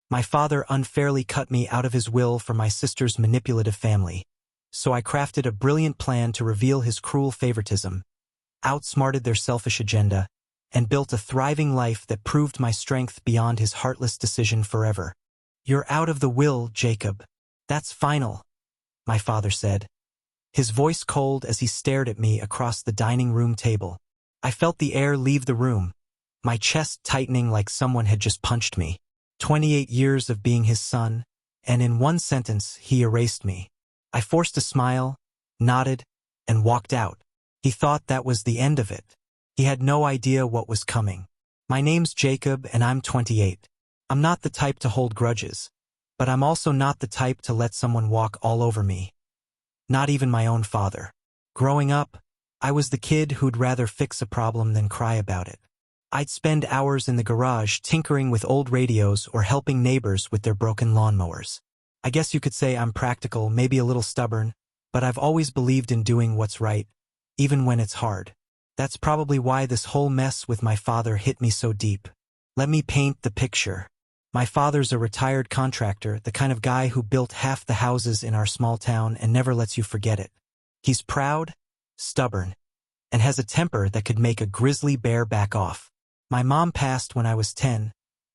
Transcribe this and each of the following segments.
My father unfairly cut me out of his will for my sister's manipulative family, so I crafted a brilliant plan to reveal his cruel favoritism, outsmarted their selfish agenda, and built a thriving life that proved my strength beyond his heartless decision forever. "You're out of the will, Jacob. That's final," my father said, his voice cold as he stared at me across the dining room table. I felt the air leave the room, my chest tightening like someone had just punched me. 28 years of being his son, and in one sentence he erased me. I forced a smile, nodded, and walked out. He thought that was the end of it. He had no idea what was coming. My name's Jacob and I'm 28. I'm not the type to hold grudges, but I'm also not the type to let someone walk all over me. Not even my own father. Growing up, I was the kid who'd rather fix a problem than cry about it. I'd spend hours in the garage tinkering with old radios or helping neighbors with their broken lawnmowers. I guess you could say I'm practical, maybe a little stubborn, but I've always believed in doing what's right, even when it's hard. That's probably why this whole mess with my father hit me so deep. Let me paint the picture. My father's a retired contractor, the kind of guy who built half the houses in our small town and never lets you forget it. He's proud, stubborn, and has a temper that could make a grizzly bear back off. My mom passed when I was 10,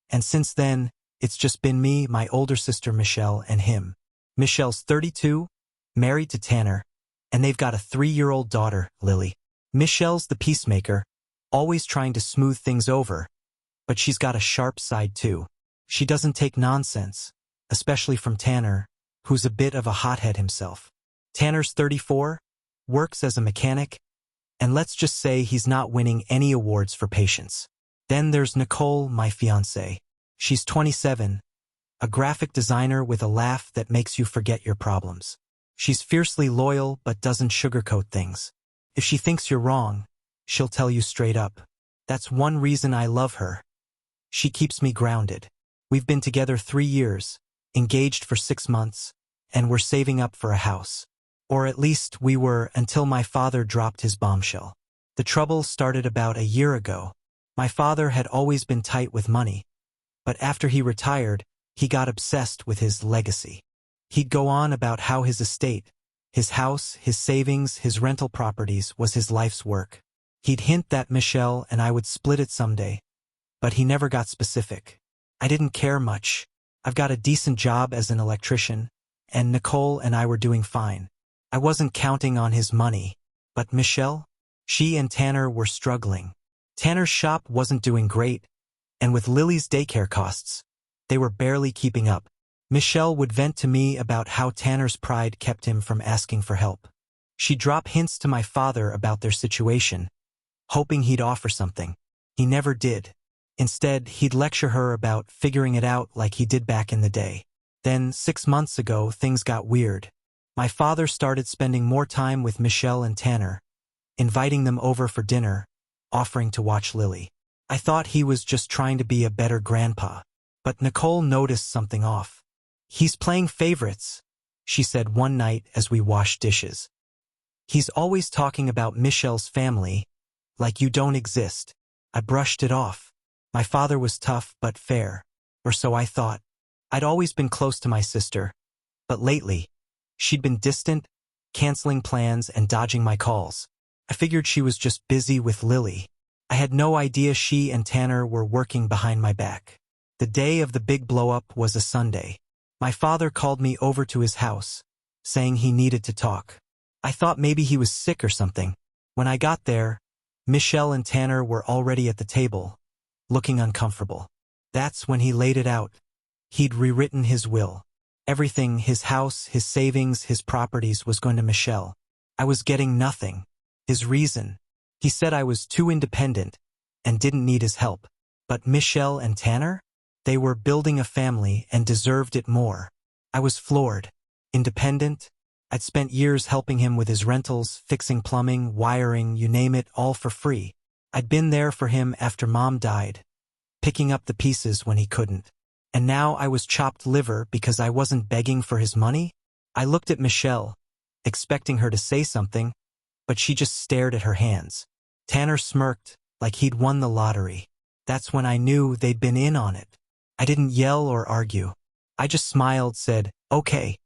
and since then, it's just been me, my older sister Michelle, and him. Michelle's 32, married to Tanner, and they've got a 3-year-old daughter, Lily. Michelle's the peacemaker, always trying to smooth things over, but she's got a sharp side too. She doesn't take nonsense, especially from Tanner, who's a bit of a hothead himself. Tanner's 34, works as a mechanic, and let's just say he's not winning any awards for patience. Then there's Nicole, my fiancée. She's 27, a graphic designer with a laugh that makes you forget your problems. She's fiercely loyal but doesn't sugarcoat things. If she thinks you're wrong, she'll tell you straight up. That's one reason I love her. She keeps me grounded. We've been together 3 years, engaged for 6 months, and we're saving up for a house. Or at least we were until my father dropped his bombshell. The trouble started about a year ago. My father had always been tight with money, but after he retired, he got obsessed with his legacy. He'd go on about how his estate, his house, his savings, his rental properties was his life's work. He'd hint that Michelle and I would split it someday, but he never got specific. I didn't care much. I've got a decent job as an electrician, and Nicole and I were doing fine. I wasn't counting on his money, but Michelle? She and Tanner were struggling. Tanner's shop wasn't doing great, and with Lily's daycare costs, they were barely keeping up. Michelle would vent to me about how Tanner's pride kept him from asking for help. She'd drop hints to my father about their situation, hoping he'd offer something. He never did. Instead, he'd lecture her about figuring it out like he did back in the day. Then, 6 months ago, things got weird. My father started spending more time with Michelle and Tanner, inviting them over for dinner, offering to watch Lily. I thought he was just trying to be a better grandpa, but Nicole noticed something off. "He's playing favorites," she said one night as we washed dishes. "He's always talking about Michelle's family, like you don't exist." I brushed it off. My father was tough but fair, or so I thought. I'd always been close to my sister, but lately, she'd been distant, canceling plans and dodging my calls. I figured she was just busy with Lily. I had no idea she and Tanner were working behind my back. The day of the big blow-up was a Sunday. My father called me over to his house, saying he needed to talk. I thought maybe he was sick or something. When I got there, Michelle and Tanner were already at the table, looking uncomfortable. That's when he laid it out. He'd rewritten his will. Everything, his house, his savings, his properties, was going to Michelle. I was getting nothing. His reason? He said I was too independent and didn't need his help. But Michelle and Tanner? They were building a family and deserved it more. I was floored. Independent? I'd spent years helping him with his rentals, fixing plumbing, wiring, you name it, all for free. I'd been there for him after Mom died, picking up the pieces when he couldn't. And now I was chopped liver because I wasn't begging for his money? I looked at Michelle, expecting her to say something, but she just stared at her hands. Tanner smirked, like he'd won the lottery. That's when I knew they'd been in on it. I didn't yell or argue. I just smiled, said, "Okay,"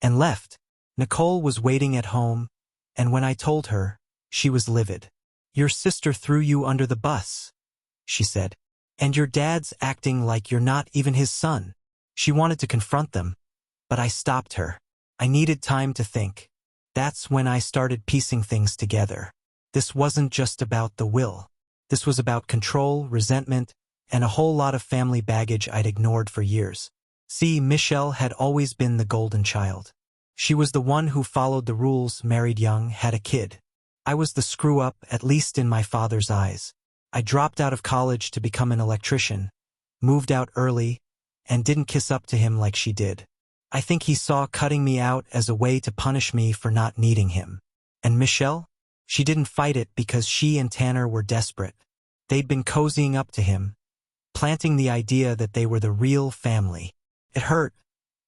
and left. Nicole was waiting at home, and when I told her, she was livid. "Your sister threw you under the bus," she said. "And your dad's acting like you're not even his son." She wanted to confront them, but I stopped her. I needed time to think. That's when I started piecing things together. This wasn't just about the will. This was about control, resentment, and a whole lot of family baggage I'd ignored for years. See, Michelle had always been the golden child. She was the one who followed the rules, married young, had a kid. I was the screw-up, at least in my father's eyes. I dropped out of college to become an electrician, moved out early, and didn't kiss up to him like she did. I think he saw cutting me out as a way to punish me for not needing him. And Michelle? She didn't fight it because she and Tanner were desperate. They'd been cozying up to him, planting the idea that they were the real family. It hurt,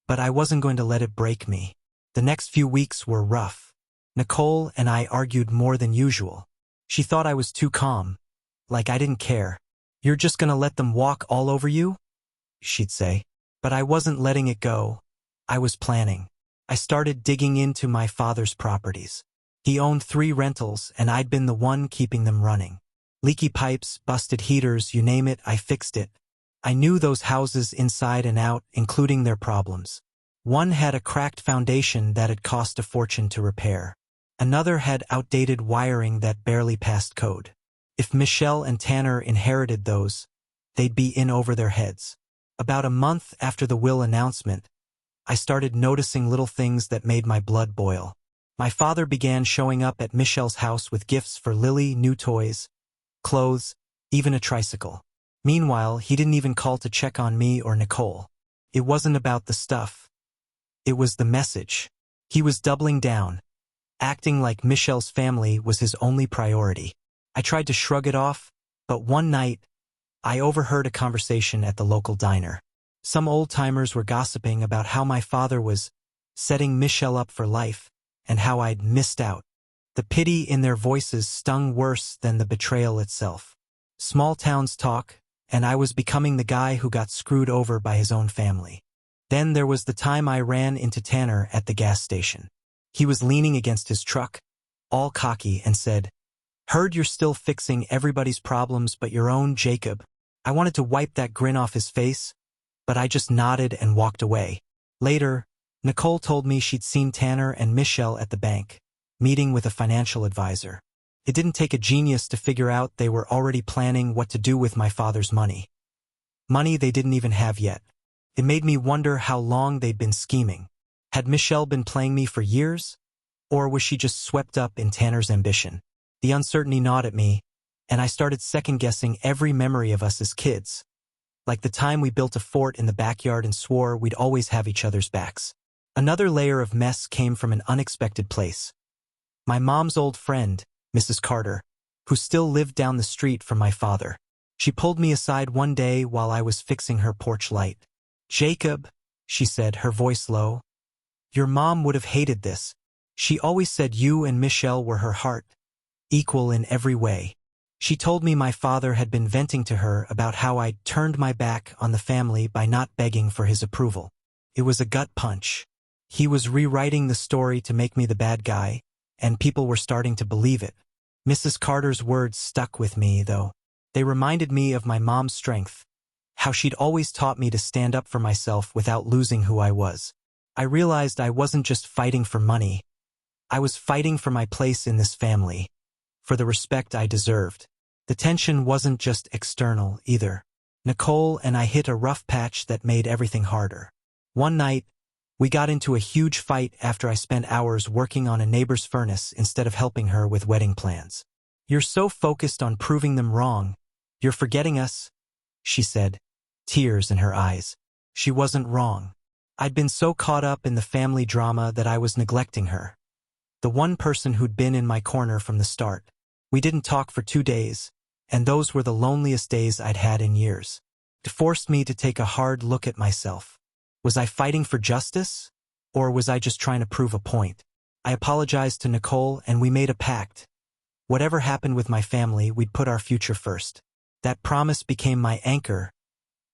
but I wasn't going to let it break me. The next few weeks were rough. Nicole and I argued more than usual. She thought I was too calm, like I didn't care. "You're just gonna let them walk all over you?" she'd say. But I wasn't letting it go. I was planning. I started digging into my father's properties. He owned 3 rentals, and I'd been the one keeping them running. Leaky pipes, busted heaters, you name it, I fixed it. I knew those houses inside and out, including their problems. One had a cracked foundation that had cost a fortune to repair. Another had outdated wiring that barely passed code. If Michelle and Tanner inherited those, they'd be in over their heads. About a month after the will announcement, I started noticing little things that made my blood boil. My father began showing up at Michelle's house with gifts for Lily, new toys, clothes, even a tricycle. Meanwhile, he didn't even call to check on me or Nicole. It wasn't about the stuff. It was the message. He was doubling down, acting like Michelle's family was his only priority. I tried to shrug it off, but one night, I overheard a conversation at the local diner. Some old-timers were gossiping about how my father was setting Michelle up for life and how I'd missed out. The pity in their voices stung worse than the betrayal itself. Small towns talk, and I was becoming the guy who got screwed over by his own family. Then there was the time I ran into Tanner at the gas station. He was leaning against his truck, all cocky, and said, "Heard you're still fixing everybody's problems but your own, Jacob." I wanted to wipe that grin off his face, but I just nodded and walked away. Later, Nicole told me she'd seen Tanner and Michelle at the bank, meeting with a financial advisor. It didn't take a genius to figure out they were already planning what to do with my father's money. Money they didn't even have yet. It made me wonder how long they'd been scheming. Had Michelle been playing me for years? Or was she just swept up in Tanner's ambition? The uncertainty gnawed at me, and I started second-guessing every memory of us as kids. Like the time we built a fort in the backyard and swore we'd always have each other's backs. Another layer of mess came from an unexpected place. My mom's old friend, Mrs. Carter, who still lived down the street from my father. She pulled me aside one day while I was fixing her porch light. "Jacob," she said, her voice low, "your mom would have hated this. She always said you and Michelle were her heart, equal in every way." She told me my father had been venting to her about how I'd turned my back on the family by not begging for his approval. It was a gut punch. He was rewriting the story to make me the bad guy, and people were starting to believe it. Mrs. Carter's words stuck with me, though. They reminded me of my mom's strength, how she'd always taught me to stand up for myself without losing who I was. I realized I wasn't just fighting for money. I was fighting for my place in this family, for the respect I deserved. The tension wasn't just external, either. Nicole and I hit a rough patch that made everything harder. One night, we got into a huge fight after I spent hours working on a neighbor's furnace instead of helping her with wedding plans. "You're so focused on proving them wrong. You're forgetting us," she said, tears in her eyes. She wasn't wrong. I'd been so caught up in the family drama that I was neglecting her. The one person who'd been in my corner from the start. We didn't talk for 2 days, and those were the loneliest days I'd had in years. It forced me to take a hard look at myself. Was I fighting for justice? Or was I just trying to prove a point? I apologized to Nicole and we made a pact. Whatever happened with my family, we'd put our future first. That promise became my anchor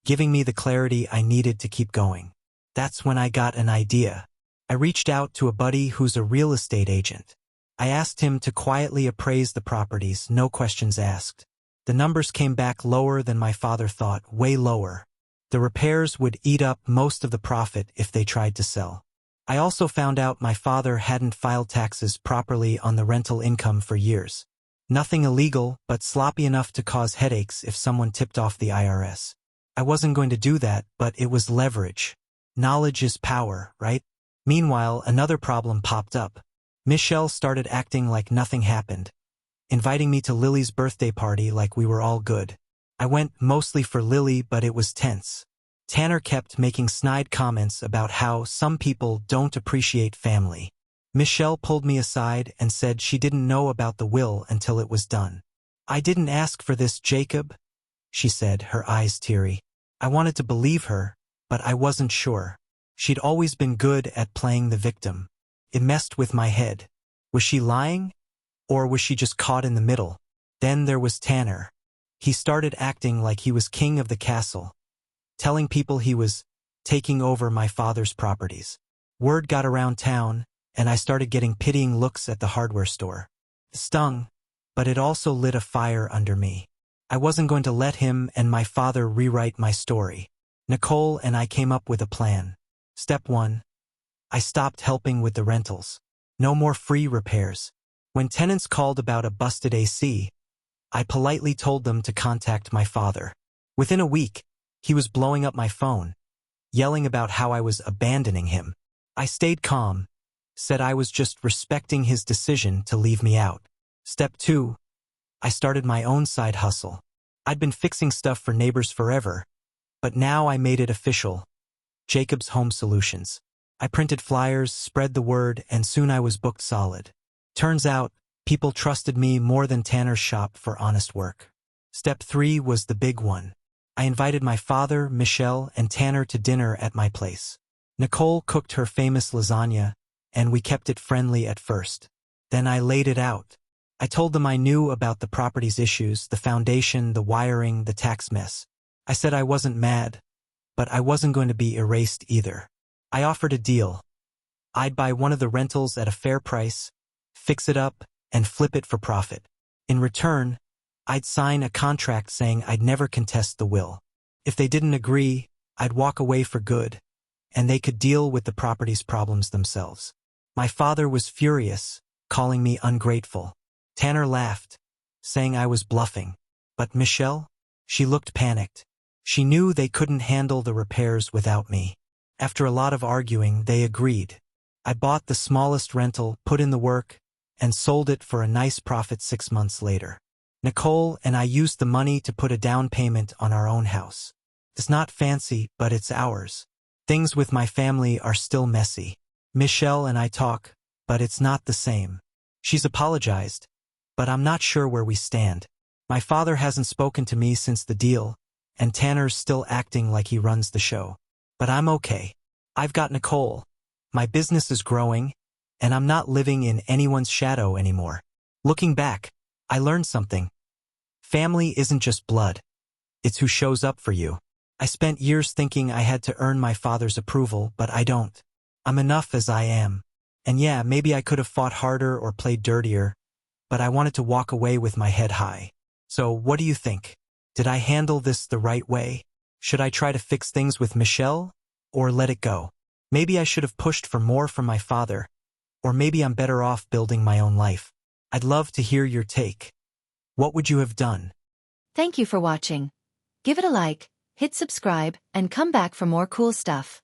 giving me the clarity I needed to keep going. That's when I got an idea. I reached out to a buddy who's a real estate agent. I asked him to quietly appraise the properties, no questions asked. The numbers came back lower than my father thought, way lower. The repairs would eat up most of the profit if they tried to sell. I also found out my father hadn't filed taxes properly on the rental income for years. Nothing illegal, but sloppy enough to cause headaches if someone tipped off the IRS. I wasn't going to do that, but it was leverage. Knowledge is power, right? Meanwhile, another problem popped up. Michelle started acting like nothing happened, inviting me to Lily's birthday party like we were all good. I went mostly for Lily, but it was tense. Tanner kept making snide comments about how some people don't appreciate family. Michelle pulled me aside and said she didn't know about the will until it was done. "I didn't ask for this, Jacob," she said, her eyes teary. I wanted to believe her, but I wasn't sure. She'd always been good at playing the victim. It messed with my head. Was she lying? Or was she just caught in the middle? Then there was Tanner. He started acting like he was king of the castle, telling people he was taking over my father's properties. Word got around town, and I started getting pitying looks at the hardware store. It stung, but it also lit a fire under me. I wasn't going to let him and my father rewrite my story. Nicole and I came up with a plan. Step 1. I stopped helping with the rentals. No more free repairs. When tenants called about a busted AC, I politely told them to contact my father. Within a week, he was blowing up my phone, yelling about how I was abandoning him. I stayed calm, said I was just respecting his decision to leave me out. Step 2. I started my own side hustle. I'd been fixing stuff for neighbors forever, but now I made it official. Jacob's Home Solutions. I printed flyers, spread the word, and soon I was booked solid. Turns out, people trusted me more than Tanner's shop for honest work. Step 3 was the big one. I invited my father, Michelle, and Tanner to dinner at my place. Nicole cooked her famous lasagna, and we kept it friendly at first. Then I laid it out. I told them I knew about the property's issues, the foundation, the wiring, the tax mess. I said I wasn't mad, but I wasn't going to be erased either. I offered a deal. I'd buy one of the rentals at a fair price, fix it up, and flip it for profit. In return, I'd sign a contract saying I'd never contest the will. If they didn't agree, I'd walk away for good, and they could deal with the property's problems themselves. My father was furious, calling me ungrateful. Tanner laughed, saying I was bluffing. But Michelle? She looked panicked. She knew they couldn't handle the repairs without me. After a lot of arguing, they agreed. I bought the smallest rental, put in the work, and sold it for a nice profit 6 months later. Nicole and I used the money to put a down payment on our own house. It's not fancy, but it's ours. Things with my family are still messy. Michelle and I talk, but it's not the same. She's apologized, but I'm not sure where we stand. My father hasn't spoken to me since the deal, and Tanner's still acting like he runs the show. But I'm okay. I've got Nicole. My business is growing, and I'm not living in anyone's shadow anymore. Looking back, I learned something. Family isn't just blood. It's who shows up for you. I spent years thinking I had to earn my father's approval, but I don't. I'm enough as I am. And yeah, maybe I could have fought harder or played dirtier, but I wanted to walk away with my head high. So what do you think? Did I handle this the right way? Should I try to fix things with Michelle, or let it go? Maybe I should have pushed for more from my father, or maybe I'm better off building my own life. I'd love to hear your take. What would you have done? Thank you for watching. Give it a like, hit subscribe, and come back for more cool stuff.